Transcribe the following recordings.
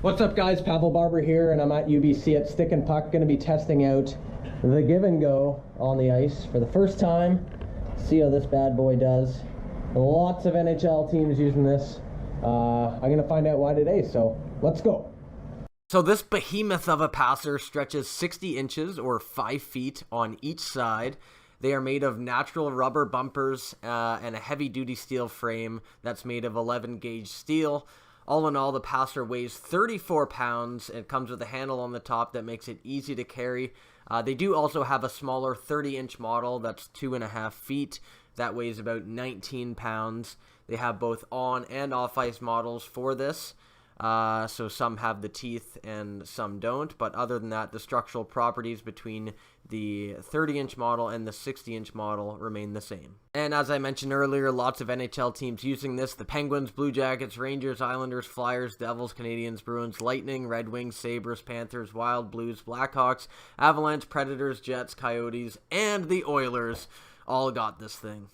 What's up guys, Pavel Barber here, and I'm at UBC at Stick and Puck, going to be testing out the give and go on the ice for the first time. See how this bad boy does. Lots of NHL teams using this. I'm going to find out why today, so let's go. So this behemoth of a passer stretches 60 inches or 5 feet on each side. They are made of natural rubber bumpers and a heavy-duty steel frame that's made of 11-gauge steel. All in all, the passer weighs 34 pounds. It comes with a handle on the top that makes it easy to carry. They do also have a smaller 30-inch model that's 2.5 feet. That weighs about 19 pounds. They have both on and off-ice models for this. So some have the teeth and some don't, but other than that, the structural properties between the 30-inch model and the 60-inch model remain the same. And as I mentioned earlier, lots of NHL teams using this: the Penguins, Blue Jackets, Rangers, Islanders, Flyers, Devils, Canadiens, Bruins, Lightning, Red Wings, Sabres, Panthers, Wild, Blues, Blackhawks, Avalanche, Predators, Jets, Coyotes, and the Oilers all got this thing.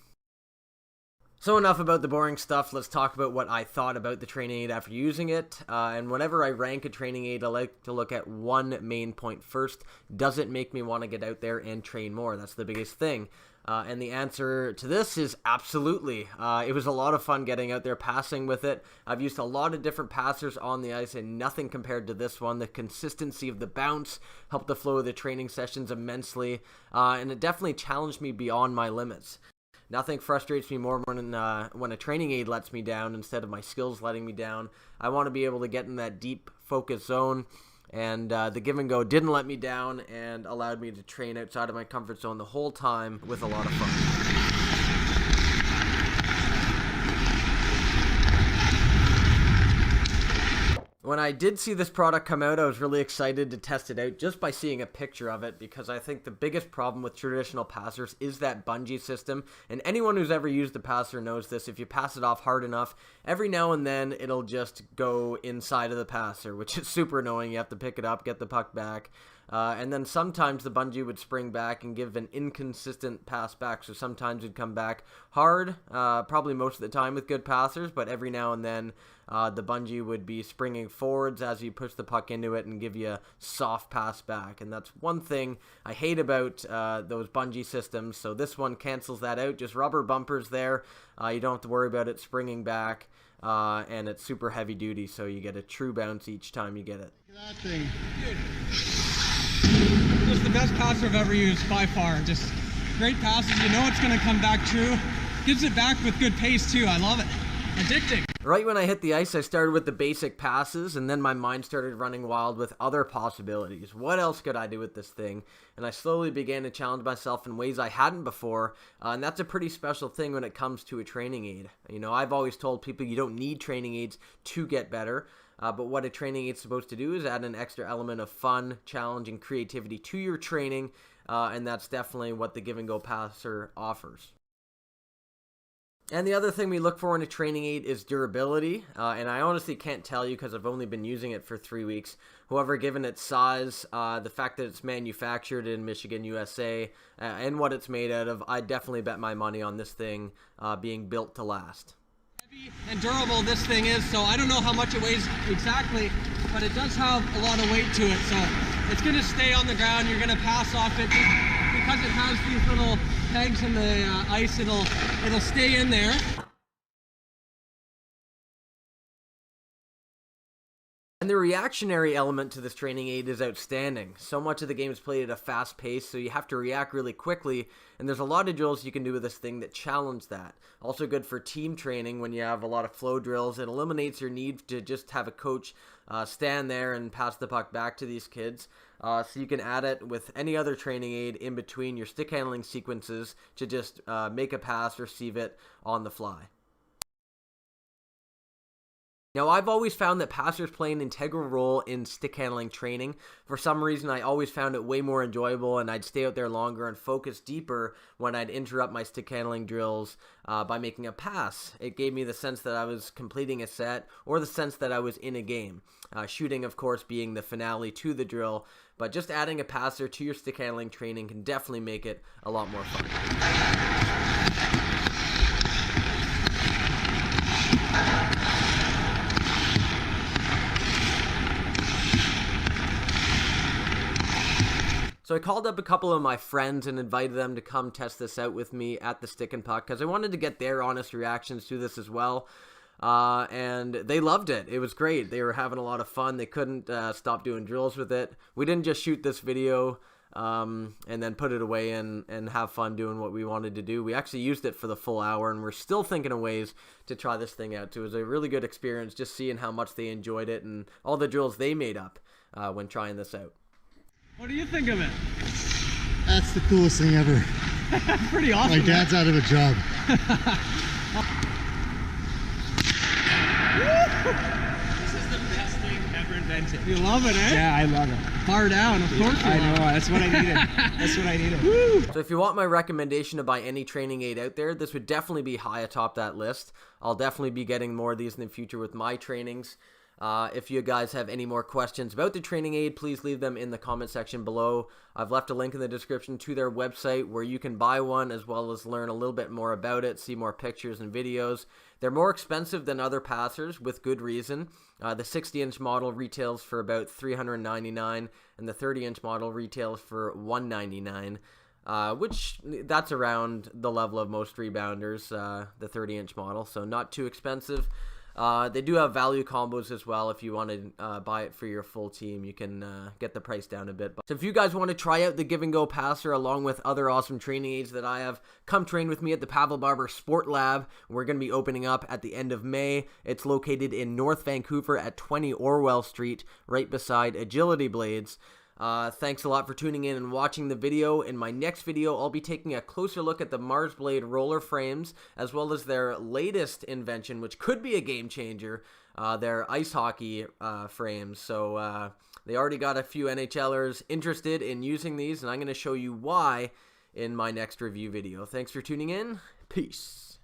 So enough about the boring stuff, let's talk about what I thought about the training aid after using it. And whenever I rank a training aid, I like to look at one main point first. Does it make me want to get out there and train more? That's the biggest thing. And the answer to this is absolutely. It was a lot of fun getting out there passing with it. I've used a lot of different passers on the ice and nothing compared to this one. The consistency of the bounce helped the flow of the training sessions immensely. And it definitely challenged me beyond my limits. Nothing frustrates me more when a training aid lets me down instead of my skills letting me down. I want to be able to get in that deep focus zone, and the give and go didn't let me down and allowed me to train outside of my comfort zone the whole time with a lot of fun. When I did see this product come out, I was really excited to test it out just by seeing a picture of it, because I think the biggest problem with traditional passers is that bungee system. And anyone who's ever used a passer knows this. If you pass it off hard enough, every now and then it'll just go inside of the passer, which is super annoying. You have to pick it up, get the puck back. And then sometimes the bungee would spring back and give an inconsistent pass back. So sometimes it'd come back hard, probably most of the time with good passers, but every now and then the bungee would be springing forwards as you push the puck into it and give you a soft pass back. And that's one thing I hate about those bungee systems. So this one cancels that out. Just rubber bumpers there. You don't have to worry about it springing back. And it's super heavy duty, so you get a true bounce each time you get it. Look at that thing. Dude. This is the best passer I've ever used by far. Just great passes. You know it's going to come back true. Gives it back with good pace too. I love it. Addicting. Right when I hit the ice, I started with the basic passes, and then my mind started running wild with other possibilities. What else could I do with this thing? And I slowly began to challenge myself in ways I hadn't before, and that's a pretty special thing when it comes to a training aid. You know, I've always told people you don't need training aids to get better, but what a training aid's supposed to do is add an extra element of fun, challenge, and creativity to your training, and that's definitely what the Give and Go Passer offers. And the other thing we look for in a training aid is durability, and I honestly can't tell you because I've only been using it for 3 weeks. However, given its size, the fact that it's manufactured in Michigan, USA, and what it's made out of, I definitely bet my money on this thing being built to last. Heavy and durable this thing is, so I don't know how much it weighs exactly, but it does have a lot of weight to it, so it's going to stay on the ground. You're going to pass off it because it has these little pegs in the ice. It'll stay in there. And the reactionary element to this training aid is outstanding. So much of the game is played at a fast pace, so you have to react really quickly, and there's a lot of drills you can do with this thing that challenge that. Also good for team training when you have a lot of flow drills. It eliminates your need to just have a coach stand there and pass the puck back to these kids. So you can add it with any other training aid in between your stick handling sequences to just make a pass, receive it on the fly. Now, I've always found that passers play an integral role in stick handling training. For some reason, I always found it way more enjoyable, and I'd stay out there longer and focus deeper when I'd interrupt my stick handling drills by making a pass. It gave me the sense that I was completing a set, or the sense that I was in a game. Shooting, of course, being the finale to the drill, but just adding a passer to your stick handling training can definitely make it a lot more fun. So I called up a couple of my friends and invited them to come test this out with me at the Stick and Puck because I wanted to get their honest reactions to this as well. And they loved it. It was great. They were having a lot of fun. They couldn't stop doing drills with it. We didn't just shoot this video and then put it away and have fun doing what we wanted to do. We actually used it for the full hour, and we're still thinking of ways to try this thing out. So it was a really good experience just seeing how much they enjoyed it and all the drills they made up when trying this out. What do you think of it? That's the coolest thing ever. Pretty awesome. My dad's out of a job. This is the best thing ever invented. You love it, eh? Yeah, I love it. Far down, of course. I know, that's what I needed. That's what I needed. So if you want my recommendation to buy any training aid out there, this would definitely be high atop that list. I'll definitely be getting more of these in the future with my trainings. If you guys have any more questions about the training aid, please leave them in the comment section below. I've left a link in the description to their website where you can buy one as well as learn a little bit more about it, see more pictures and videos. They're more expensive than other passers with good reason. The 60-inch model retails for about $399 and the 30-inch model retails for $199. Which that's around the level of most rebounders, the 30-inch model, so not too expensive. They do have value combos as well. If you want to buy it for your full team, you can get the price down a bit. So if you guys want to try out the Give and Go Passer along with other awesome training aids that I have, come train with me at the Pavel Barber Sport Lab. We're going to be opening up at the end of May. It's located in North Vancouver at 20 Orwell Street, right beside Agility Blades. Thanks a lot for tuning in and watching the video. In my next video, I'll be taking a closer look at the Mars Blade roller frames, as well as their latest invention, which could be a game changer, their ice hockey frames. So they already got a few NHLers interested in using these, and I'm going to show you why in my next review video. Thanks for tuning in. Peace.